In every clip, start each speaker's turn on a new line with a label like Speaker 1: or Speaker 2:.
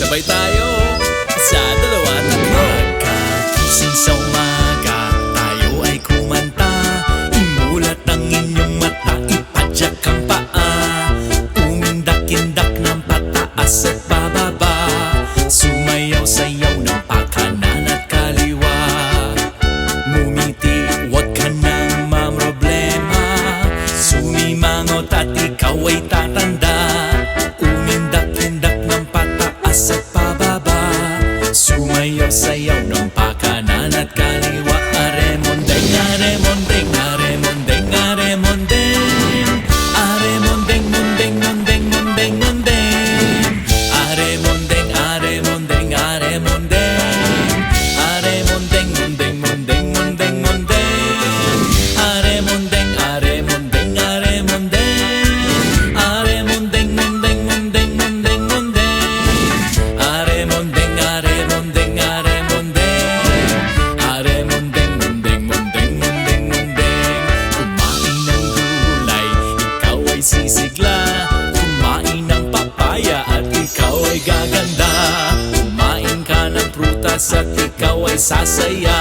Speaker 1: Sabay tayo sa dalawa tatlo.
Speaker 2: Pagkagising sa umaga, tayo ay kumanta. Imulat ang inyong mata, ipadyak ang paa. Umindak-indak ng pataas at pababa. Sumayaw-sayaw ng pakanan at kaliwa. Ngumiti, huwag ka nang mamroblema. Sumimangot at ikaw ay tatanda. Umindak-indak ng pataas at pababa. Sumayaw-sayaw ng pakanan at kaliwa. Aremondeng, aremondeng, aremondeng, aremondeng. Aremondeng, mondeng, mondeng, mondeng, mondeng. Aremondeng, aremondeng, aremondeng. Aremondeng, mondeng, mondeng, mondeng, mondeng. Aremondeng, aremondeng, aremondeng. Aremondeng, mondeng, mondeng, mondeng, mondeng. Aremondeng, aremondeng, aremondeng. Aremondeng, mondeng, mondeng, mondeng, mondeng. Kumain ng gulay, ikaw ay sisigla. Kumain ng papaya at ikaw ay gaganda. Kumain ka ng prutas at ikaw ay sasaya.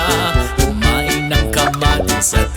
Speaker 2: Kumain ng kamatis at